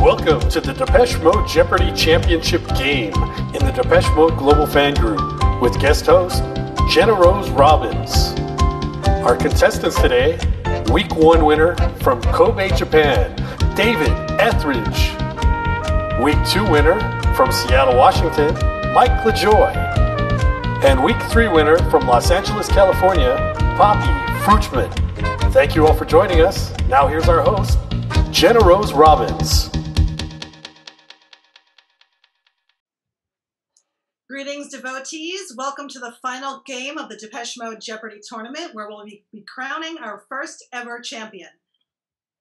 Welcome to the Depeche Mode Jeopardy Championship game in the Depeche Mode Global Fan Group with guest host Jenna Rose Robbins. Our contestants today, Week 1 winner from Kobe, Japan, David Ethredge. Week 2 winner from Seattle, Washington, Mike LaJoie. And Week 3 winner from Los Angeles, California, Poppy Fruchtman. Thank you all for joining us. Now here's our host, Jenna Rose Robbins. Greetings, devotees. Welcome to the final game of the Depeche Mode Jeopardy tournament, where we'll be crowning our first ever champion.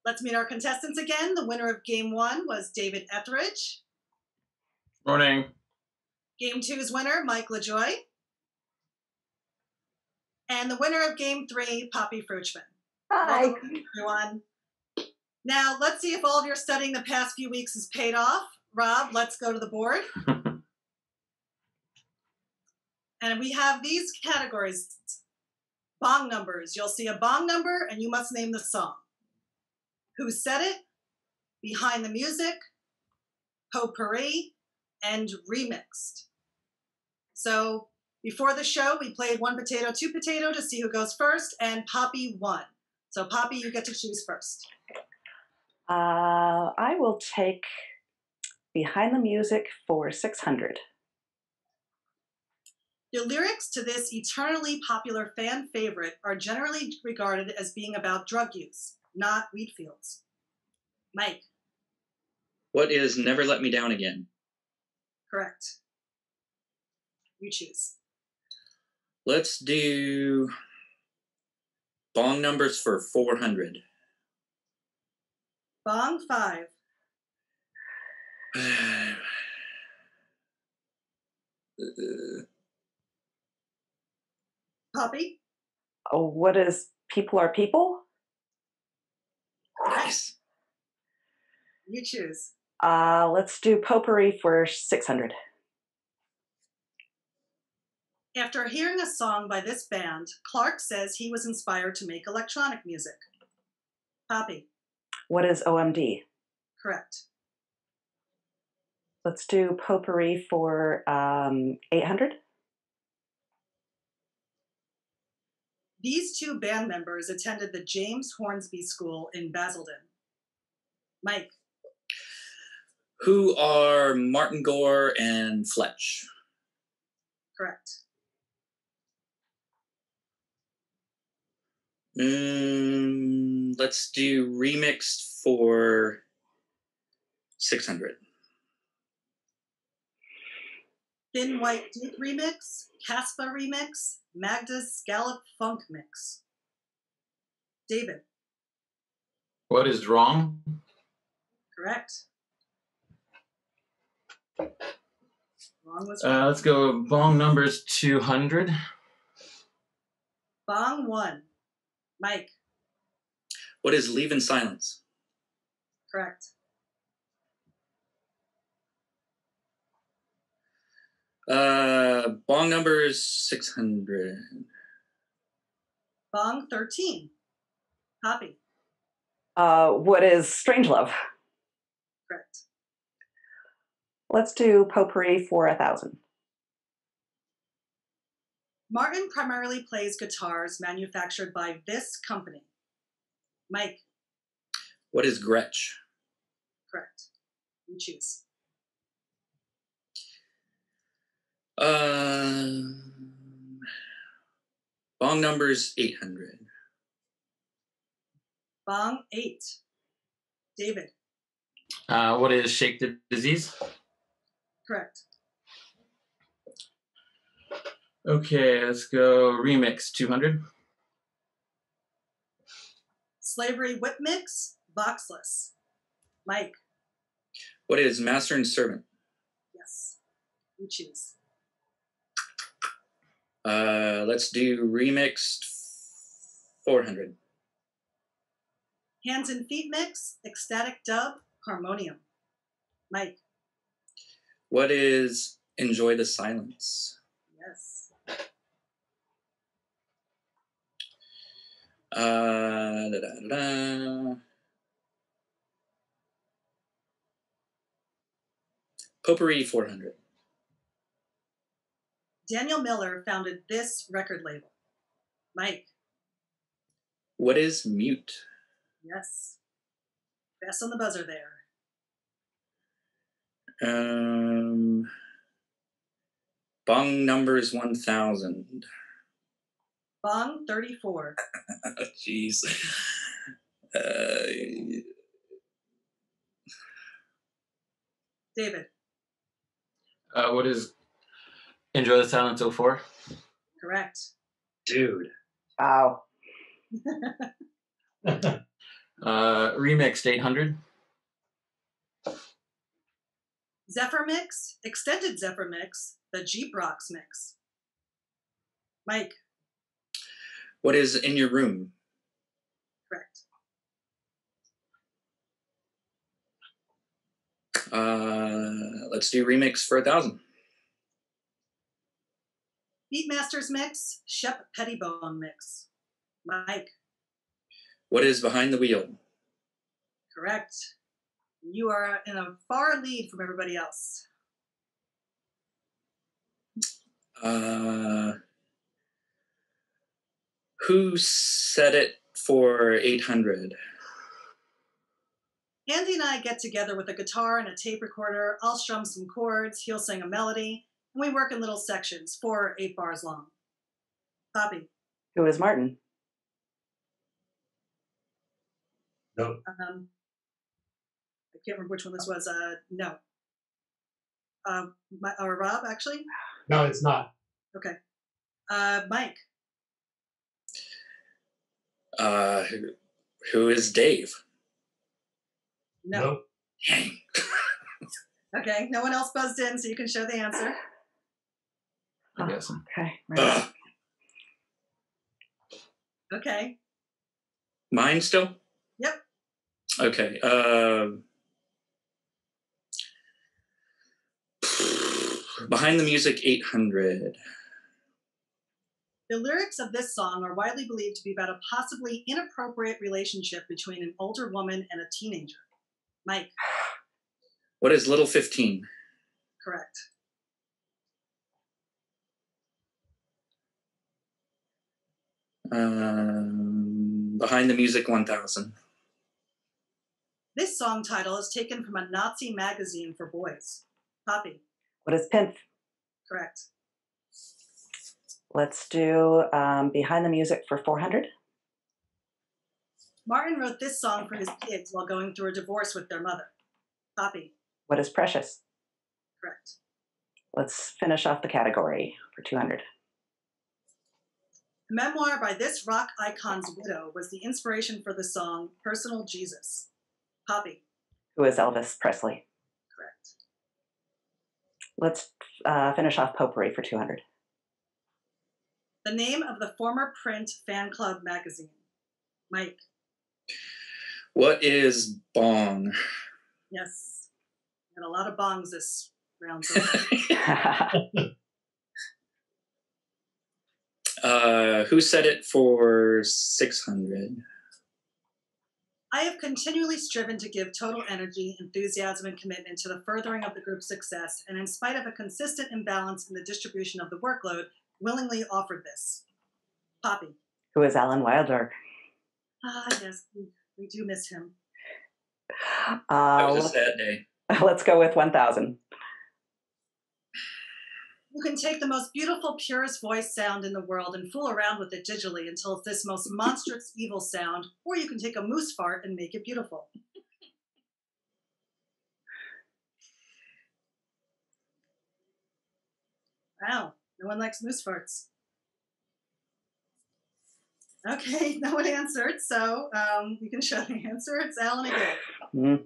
Let's meet our contestants again. The winner of Game 1 was David Ethredge. Morning. Game 2's winner, Mike LaJoie. And the winner of Game 3, Poppy Fruchtman. Hi. Welcome, everyone. Now, let's see if all of your studying the past few weeks has paid off. Rob, let's go to the board. And we have these categories. Bong numbers. You'll see a bong number and you must name the song. Who said it? Behind the music, potpourri, and remixed. So before the show, we played 1 potato, 2 potato to see who goes first, and Poppy won. So Poppy, you get to choose first. I will take Behind the Music for 600. The lyrics to this eternally popular fan favorite are generally regarded as being about drug use, not wheat fields. Mike. What is Never Let Me Down Again? Correct. You choose. Let's do bong numbers for 400. Bong 5. Poppy. Oh, what is People Are People? Nice. You choose. Let's do Potpourri for 600. After hearing a song by this band, Clark says he was inspired to make electronic music. Poppy. What is OMD? Correct. Let's do Potpourri for 800. These two band members attended the James Hornsby School in Basildon. Mike. Who are Martin Gore and Fletch? Correct. Let's do remixed for 600. Thin White Duke remix, Caspa remix, Magda's Scallop Funk mix. David. What is wrong? Correct. Wrong was wrong. Let's go bong numbers 200. Bong 1. Mike. What is Leave in Silence? Correct. Bong numbers 600. Bong 13. Poppy. What is Strangelove? Correct. Let's do Potpourri for 1,000. Martin primarily plays guitars manufactured by this company. Mike. What is Gretsch? Correct. You choose. Bong numbers 800. Bong 8. David. What is Shake the Disease? Correct. Okay, let's go remix 200. Slavery Whip Mix, Boxless. Mike. What is Master and Servant? Yes. You choose. Let's do remixed 400. Hands and Feet Mix, Ecstatic Dub, Harmonium. Mike. What is Enjoy the Silence? Yes. Potpourri 400. Daniel Miller founded this record label. Mike. What is mute? Yes. Best on the buzzer there. Bong numbers 1000. Bong 34. Jeez. David. What is Enjoy the Silence 04? Correct. Dude. Wow. Remixed 800. Zephyr Mix, Extended Zephyr Mix, the Jeep Rocks Mix. Mike. What is In Your Room? Correct. Let's do remix for 1000. Beatmasters Mix, Shep Pettibone Mix. Mike. What is Behind the Wheel? Correct. You are in a far lead from everybody else. Who set it for 800? Andy and I get together with a guitar and a tape recorder. I'll strum some chords, he'll sing a melody, and we work in little sections, 4 or 8 bars long. Poppy. Who is Martin? No. I can't remember which one this was. No. Or Rob, actually? No, it's not. Okay. Mike. Who is Dave? No. Nope. Dang. Okay, no one else buzzed in, so you can show the answer. I guess. Okay. Right. Okay. Mine still? Yep. Okay. Behind the Music 800. The lyrics of this song are widely believed to be about a possibly inappropriate relationship between an older woman and a teenager. Mike. What is Little 15? Correct. Behind the Music 1000. This song title is taken from a Nazi magazine for boys. Poppy. What is Pimp? Correct. Let's do Behind the Music for 400. Martin wrote this song for his kids while going through a divorce with their mother. Poppy. What is Precious? Correct. Let's finish off the category for 200. A memoir by this rock icon's widow was the inspiration for the song Personal Jesus. Poppy. Who is Elvis Presley? Correct. Let's finish off Potpourri for 200. The name of the former print fan club magazine. Mike. What is Bong? Yes. Got a lot of bongs this round. So Who set it for 600? I have continually striven to give total energy, enthusiasm, and commitment to the furthering of the group's success, and in spite of a consistent imbalance in the distribution of the workload, willingly offered this. Poppy. Who is Alan Wilder? Ah, yes, we do miss him. That was a sad day. Let's go with 1,000. You can take the most beautiful, purest voice sound in the world and fool around with it digitally until it's this most monstrous evil sound, or you can take a moose fart and make it beautiful. Wow, no one likes moose farts. Okay, no one answered, so you can show the answer. It's Alan again. Mm.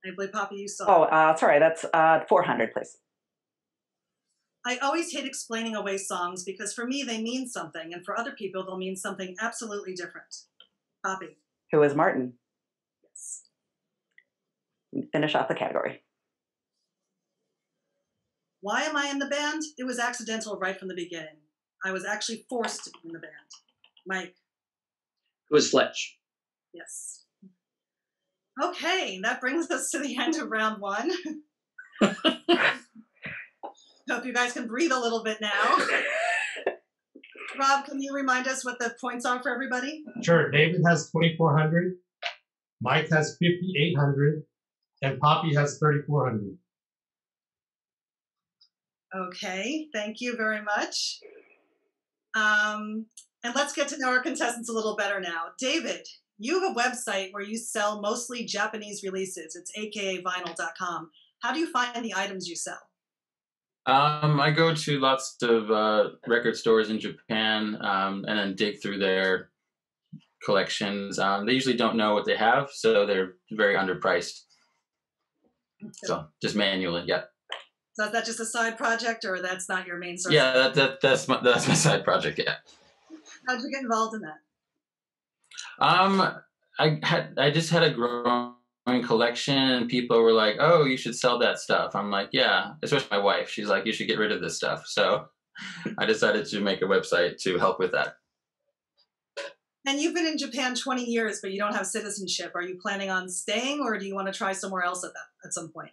I believe, Poppy, you saw. Oh, sorry, that's 400, please. I always hate explaining away songs because for me they mean something, and for other people they'll mean something absolutely different. Poppy. Who is Martin? Yes. Finish off the category. Why am I in the band? It was accidental right from the beginning. I was actually forced to be in the band. Mike. Who is Fletch? Yes. Okay, that brings us to the end of round one. Hope you guys can breathe a little bit now. Rob, can you remind us what the points are for everybody? Sure. David has 2,400. Mike has 5,800. And Poppy has 3,400. Okay, thank you very much. And let's get to know our contestants a little better now. David, you have a website where you sell mostly Japanese releases. It's akavinyl.com. How do you find the items you sell? I go to lots of record stores in Japan and then dig through their collections. They usually don't know what they have, so they're very underpriced. Okay. So just manually, yeah. So is that just a side project, or that's not your main source? Yeah, that's my side project. Yeah. How did you get involved in that? I just had a growing collection, and people were like, "Oh, you should sell that stuff." I'm like, "Yeah," especially my wife. She's like, "You should get rid of this stuff." So I decided to make a website to help with that. And you've been in Japan 20 years, but you don't have citizenship. Are you planning on staying, or do you want to try somewhere else at some point?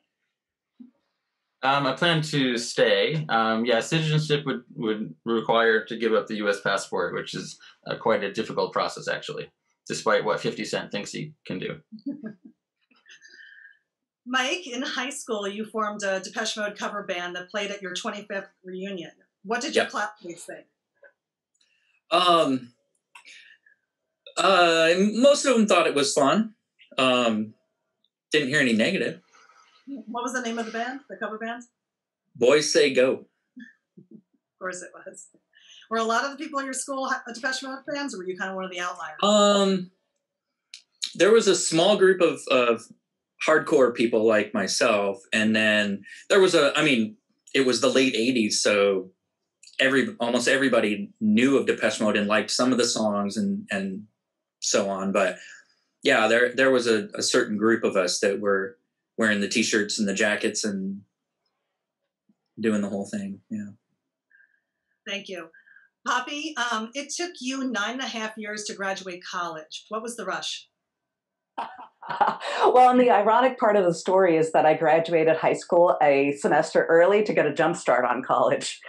I plan to stay. Yeah, citizenship would require to give up the U.S. passport, which is quite a difficult process, actually, despite what 50 Cent thinks he can do. Mike, in high school, you formed a Depeche Mode cover band that played at your 25th reunion. What did your classmates think? Most of them thought it was fun. Didn't hear any negative. What was the name of the band, the cover band? Boys Say Go. Of course it was. Were a lot of the people in your school Depeche Mode fans, or were you kind of one of the outliers? There was a small group of hardcore people like myself, and then there was it was the late 80s, so almost everybody knew of Depeche Mode and liked some of the songs and so on. But yeah, there was a certain group of us that were wearing the t-shirts and the jackets and doing the whole thing. Yeah. Thank you. Poppy, it took you 9.5 years to graduate college. What was the rush? Well, and the ironic part of the story is that I graduated high school a semester early to get a jump start on college.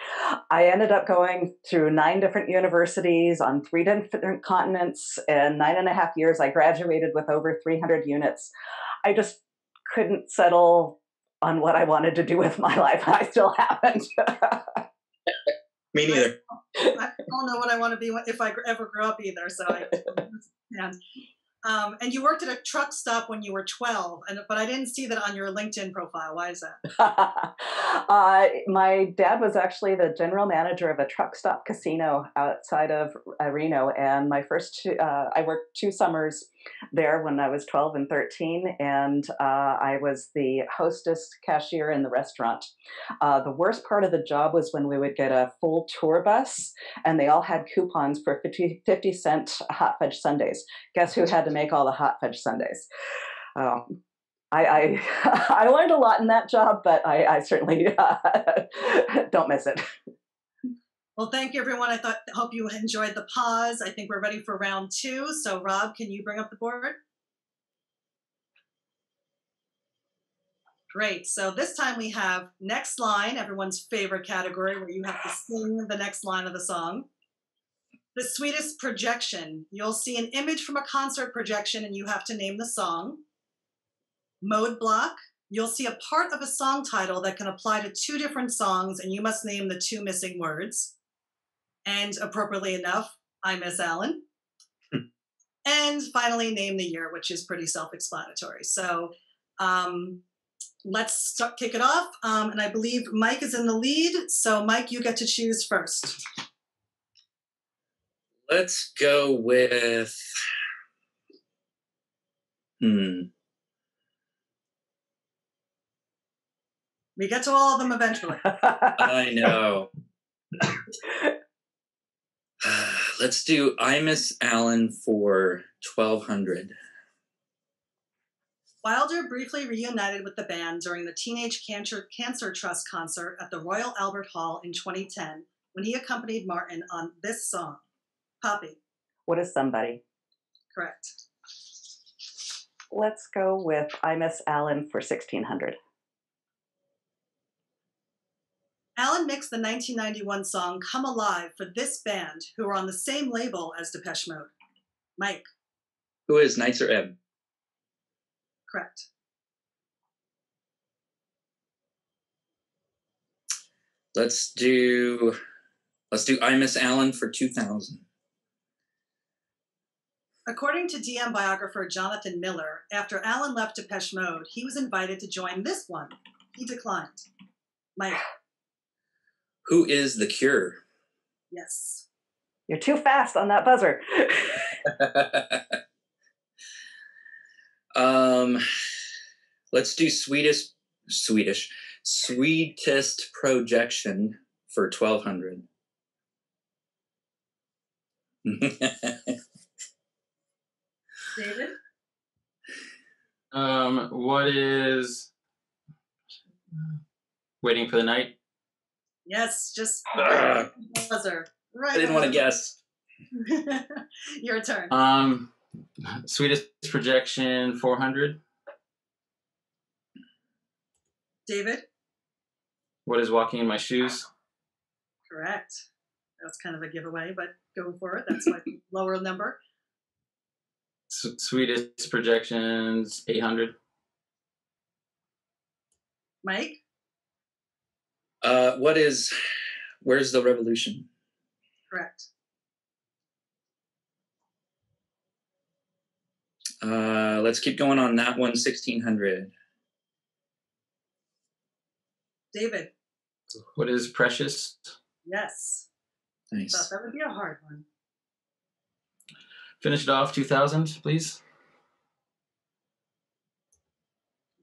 I ended up going through 9 different universities on 3 different continents. In 9.5 years, I graduated with over 300 units. I just couldn't settle on what I wanted to do with my life. I still haven't. Me neither. I don't know what I want to be if I ever grow up either. So I understand. And you worked at a truck stop when you were 12, but I didn't see that on your LinkedIn profile. Why is that? My dad was actually the general manager of a truck stop casino outside of Reno, and my I worked 2 summers there when I was 12 and 13, and I was the hostess cashier in the restaurant. The worst part of the job was when we would get a full tour bus, and they all had coupons for 50 cent hot fudge sundaes. Guess who had to make all the hot fudge sundaes? I learned a lot in that job, but I certainly don't miss it. Well, thank you, everyone. I hope you enjoyed the pause. I think we're ready for round 2. So, Rob, can you bring up the board? Great. So this time we have next line, everyone's favorite category, where you have to sing the next line of the song. The sweetest projection. You'll see an image from a concert projection, and you have to name the song. Mode block. You'll see a part of a song title that can apply to 2 different songs, and you must name the 2 missing words. And appropriately enough, I Miss Allen. And finally, name the year, which is pretty self-explanatory. So let's kick it off. And I believe Mike is in the lead. So Mike, you get to choose first. Let's go with, We get to all of them eventually. I know. Let's do I Miss Allen for 1200. Wilder briefly reunited with the band during the Teenage Cancer Trust concert at the Royal Albert Hall in 2010 when he accompanied Martin on this song. Poppy. What is Somebody? Correct. let's go with I Miss Alan for 1600. Alan mixed the 1991 song Come Alive for this band, who are on the same label as Depeche Mode. Mike. Who is Nights or Ebb? Correct. Let's do I Miss Alan for 2000. According to DM biographer Jonathan Miller, after Alan left Depeche Mode, he was invited to join this one. He declined. Mike. Who is The Cure? Yes. You're too fast on that buzzer. Let's do Sweetest Projection for 1200. David? What is Waiting for the Night? Yes, just buzzer. Right. I didn't want to guess. Your turn. Sweetest Projection 400. David? What is Walking in My Shoes? Correct. That's kind of a giveaway, but go for it. That's my lower number. Sweetest Projections 800. Mike? Where's the Revolution? Correct. Let's keep going on that one, 1600. David? What is Precious? Yes. Nice. Thought that would be a hard one. Finish it off, 2000, please.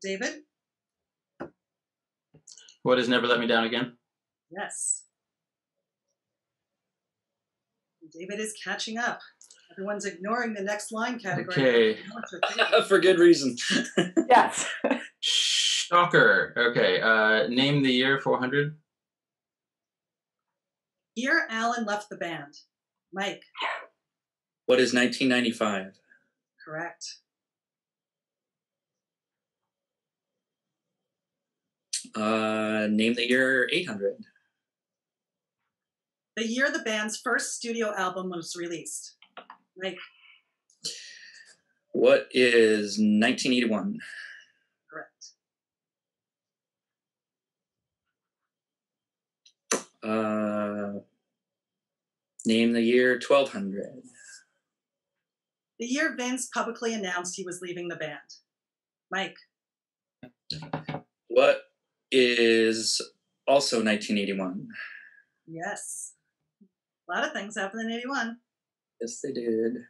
David? What is Never Let Me Down Again? Yes. David is catching up. Everyone's ignoring the next line category. Okay. For good reason. Yes. Shocker. Okay. Name the year 400. Year Alan left the band. Mike? What is 1995? Correct. Name the year 800. The year the band's first studio album was released. Mike? What is 1981? Correct. Name the year 1200. The year Vince publicly announced he was leaving the band. Mike? What is also 1981? Yes. A lot of things happened in 81. Yes, they did.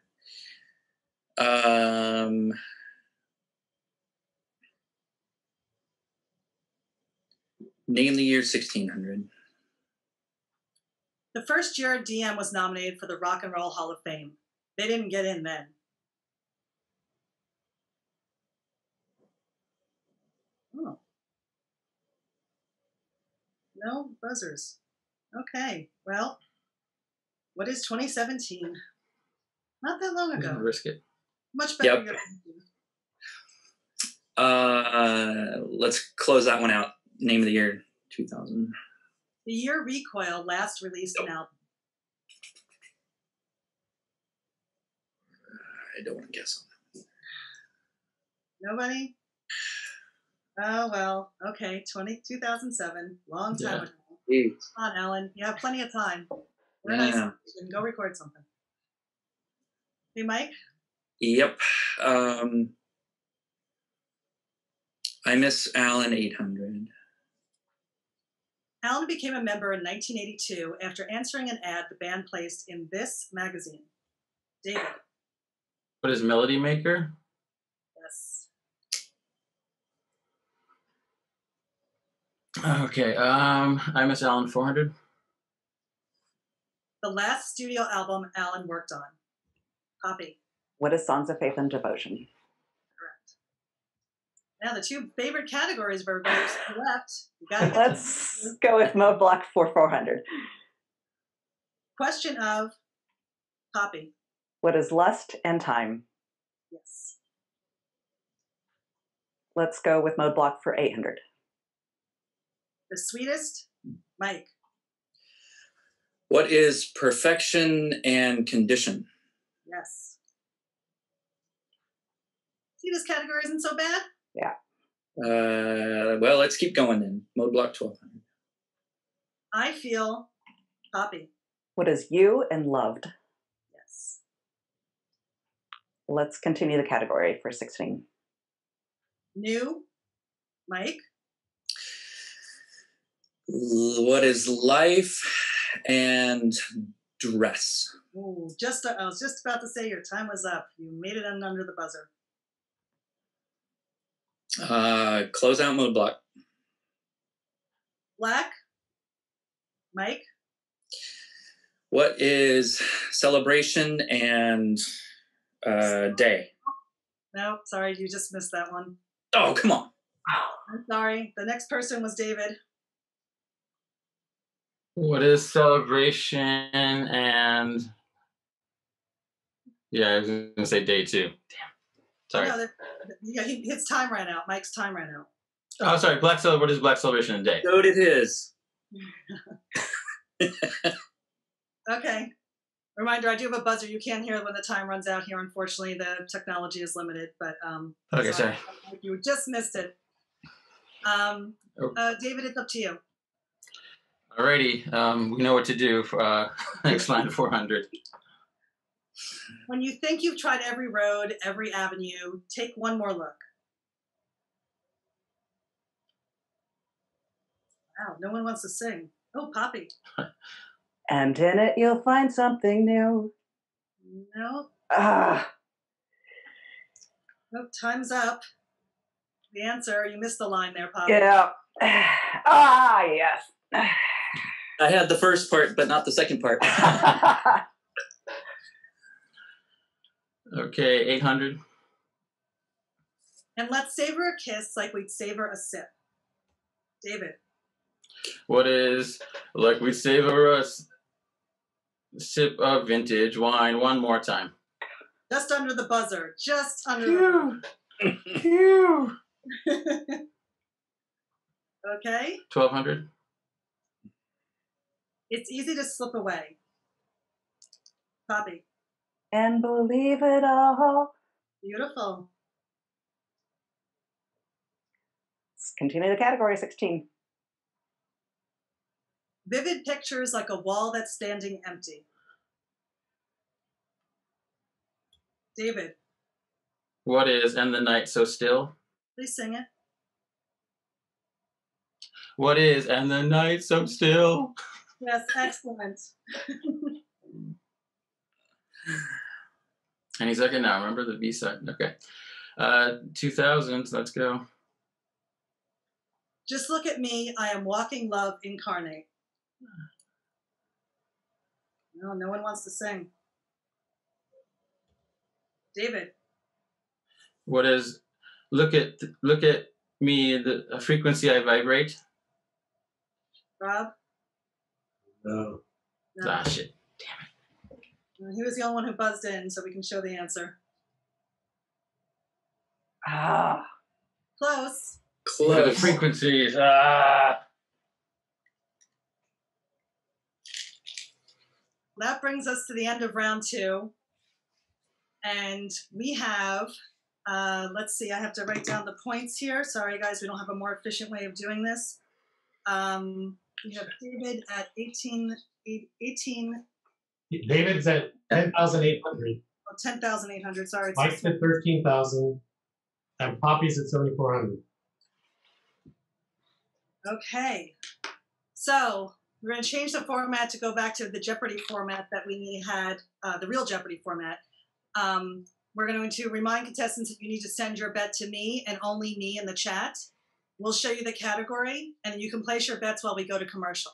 Name the year 1600. The first year DM was nominated for the Rock and Roll Hall of Fame. They didn't get in then. Oh. No buzzers. Okay, well, what is 2017? Not that long ago. Risk it. Much better. Yep. Let's close that one out. Name of the year 2000. The year Recoil last released an album. I don't want to guess on that. Nobody? Oh, well, okay, 2007, long time ago. Jeez. Come on, Alan, you have plenty of time. We're nice. You can go record something. Hey, Mike? Yep. I Miss Alan 800. Alan became a member in 1982 after answering an ad the band placed in this magazine. David? What is Melody Maker? Yes. Okay. I Miss Alan 400. The last studio album Alan worked on. Poppy? What is Songs of Faith and Devotion? Correct. Now the two favorite categories of everybody who's left. You gotta get Let's go with Mo Block for 400. Question of Poppy. What is Lust and Time? Yes. Let's go with mode block for 800. The sweetest, Mike. What is perfection and condition? Yes. See, this category isn't so bad. Yeah. Well, let's keep going then. Mode block 1200. I feel Poppy. What is you and loved? Yes. Let's continue the category for 16. New, Mike. What is life and dress? Ooh, I was just about to say your time was up. You made it under the buzzer. Close out mode block. Black, Mike. What is celebration and day? No, sorry, you just missed that one. Oh, come on. I'm sorry. The next person was David. What is celebration and... Yeah, I was going to say day 2. Damn. Sorry. No, his time ran out. Mike's time ran out. Oh, sorry. What is black celebration and day? So did his. Okay. Reminder, I do have a buzzer. You can't hear when the time runs out here. Unfortunately, the technology is limited. But Okay, sorry. You just missed it. David, it's up to you. Alrighty. We know what to do for next line 400. When you think you've tried every road, every avenue, take one more look. Wow, no one wants to sing. Oh, Poppy. And in it, you'll find something new. No. Ah. Nope, time's up. The answer, you missed the line there, Poppy. Yeah. Ah, yes. I had the first part, but not the second part. Okay, 800. And let's savor a kiss like we'd savor a sip. David. What is like we savor a sip of vintage wine one more time? Just under the buzzer. Just under the buzzer. Phew. Okay. 1200. It's easy to slip away. Poppy. And believe it all. Beautiful. Let's continue the category, 16. Vivid pictures like a wall that's standing empty. David. What is and the night so still? Please sing it. What is and the night so still? Yes, excellent. Any second now. Remember the B side. Okay. 2000s. Let's go. Just look at me. I am walking love incarnate. No one wants to sing. David. What is look at me, the frequency I vibrate? Rob? No. No. Ah, shit. He was the only one who buzzed in, so we can show the answer. Ah. Close. What are the frequencies? Ah. That brings us to the end of round 2. And we have, let's see, I have to write down the points here. Sorry, guys, we don't have a more efficient way of doing this. We have David at 18. David's at 10,800. Oh, 10,800, sorry. Mike's at 13,000. And Poppy's at 7,400. Okay. So we're going to change the format to go back to the Jeopardy format that we had, the real Jeopardy format. We're going to remind contestants that you need to send your bet to me and only me in the chat. We'll show you the category, and you can place your bets while we go to commercial.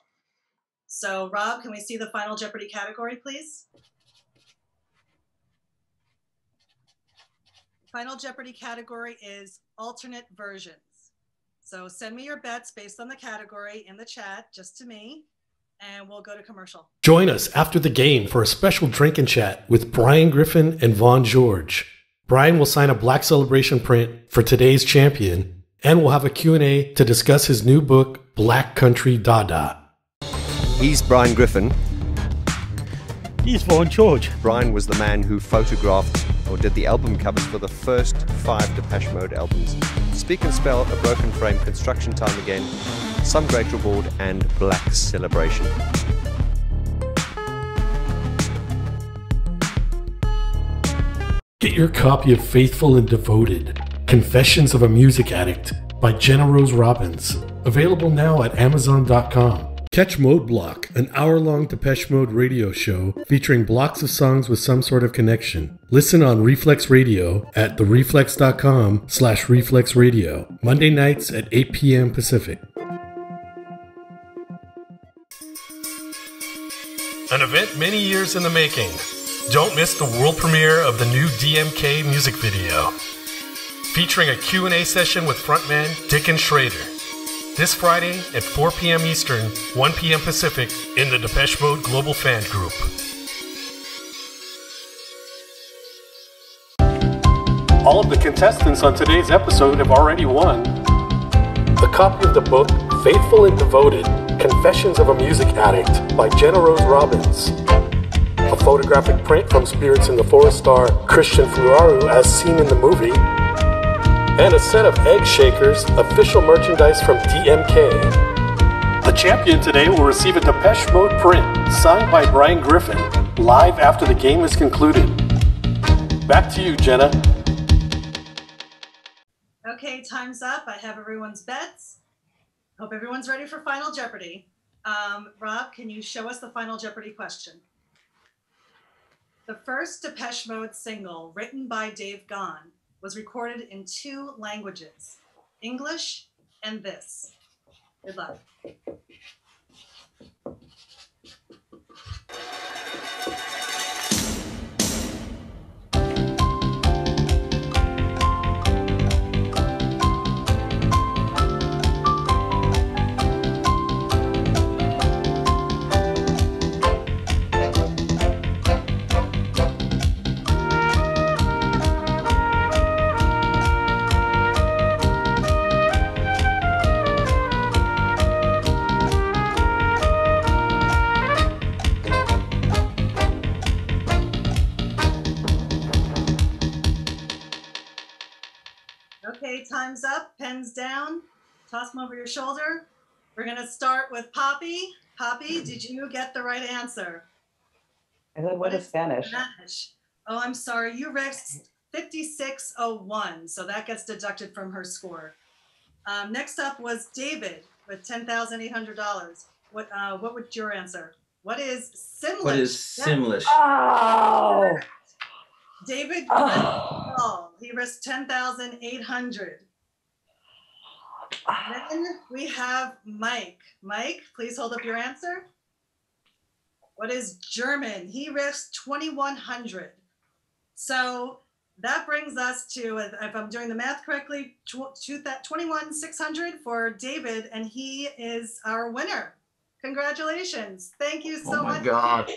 So, Rob, can we see the final Jeopardy category, please? Final Jeopardy category is alternate versions. So send me your bets based on the category in the chat, just to me, and we'll go to commercial. Join us after the game for a special drink and chat with Brian Griffin and Vaughn George. Brian will sign a Black Celebration print for today's champion, and we'll have a Q&A to discuss his new book, Black Country Dada. He's Brian Griffin. He's Vaughn George. Brian was the man who photographed or did the album covers for the first 5 Depeche Mode albums: Speak and Spell, A Broken Frame, Construction Time Again, Some Great Reward, and Black Celebration. Get your copy of Faithful and Devoted, Confessions of a Music Addict by Jenna Rose Robbins. Available now at Amazon.com. Catch Mode Block, an hour-long Depeche Mode radio show featuring blocks of songs with some sort of connection. Listen on Reflex Radio at thereflex.com/reflexradio. Monday nights at 8 p.m. Pacific. An event many years in the making. Don't miss the world premiere of the new DMK music video, featuring a Q&A session with frontman Dickon Schrader. This Friday at 4 p.m. Eastern, 1 p.m. Pacific in the Depeche Mode Global Fan Group. All of the contestants on today's episode have already won a copy of the book Faithful and Devoted, Confessions of a Music Addict by Jenna Rose Robbins, a photographic print from Spirits in the Forest star Christian Fluaru as seen in the movie, and a set of Egg Shakers official merchandise from DMK. The champion today will receive a Depeche Mode print signed by Brian Griffin live after the game is concluded. Back to you, Jenna. Okay, time's up. I have everyone's bets. Hope everyone's ready for Final Jeopardy. Rob, can you show us the Final Jeopardy question? The first Depeche Mode single written by Dave Gahan was recorded in 2 languages, English and this. Good luck. Okay, time's up, pens down, toss them over your shoulder. We're gonna start with Poppy. Poppy, did you get the right answer? And then what is Spanish? Oh, I'm sorry, you risked 5601, so that gets deducted from her score. Next up was David with $10,800. What would your answer? What is Simlish? What is Simlish? Oh! David, he risked 10,800. Then we have Mike. Mike, please hold up your answer. What is German? He risked 2,100. So that brings us to, if I'm doing the math correctly, 21,600 for David, and he is our winner. Congratulations. Thank you so much. Oh my God.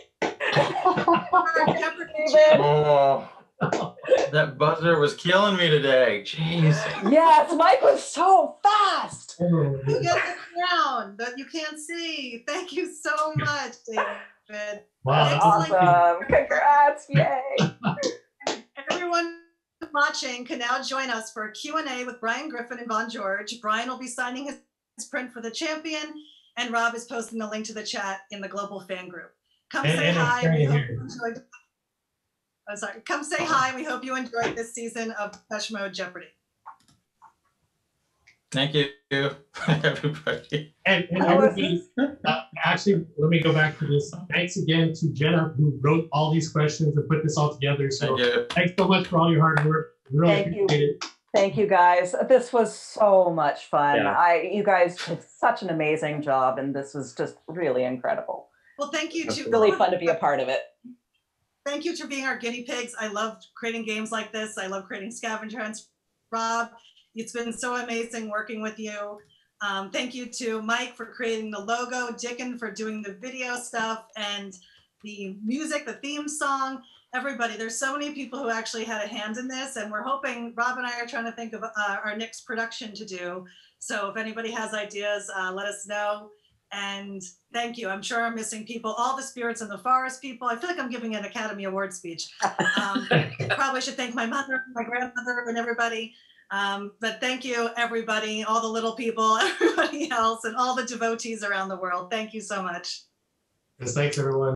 Oh, that buzzer was killing me today. Jeez. Yes, Mike was so fast. You get the crown that you can't see. Thank you so much, David. Wow. Awesome. Congrats. Yay. Everyone watching can now join us for a Q&A with Brian Griffin and Vaughn George. Brian will be signing his print for the champion, and Rob is posting the link to the chat in the Global Fan Group. Come say hi. We hope you enjoyed. Oh, sorry. Come say hi. We hope you enjoyed this season of Depeche Mode Jeopardy. Thank you, everybody. And everybody, actually, let me go back to this. Thanks again to Jenna, who wrote all these questions and put this all together. So thanks so much for all your hard work. Really appreciate it. Thank you, guys. This was so much fun. Yeah. You guys did such an amazing job, and this was just really incredible. Well, thank you. It's really fun to be a part of it. Thank you for being our guinea pigs. I love creating games like this. I love creating scavenger hunts. Rob, it's been so amazing working with you. Thank you to Mike for creating the logo, Dickon for doing the video stuff and the music, the theme song, everybody. There's so many people who actually had a hand in this, and we're hoping, Rob and I are trying to think of our next production to do. So if anybody has ideas, let us know. And thank you. I'm sure I'm missing people. All the Spirits in the Forest people. I feel like I'm giving an Academy Award speech. Probably should thank my mother, my grandmother, and everybody. But thank you, everybody, all the little people, everybody else, and all the devotees around the world. Thank you so much. Yes, thanks, everyone.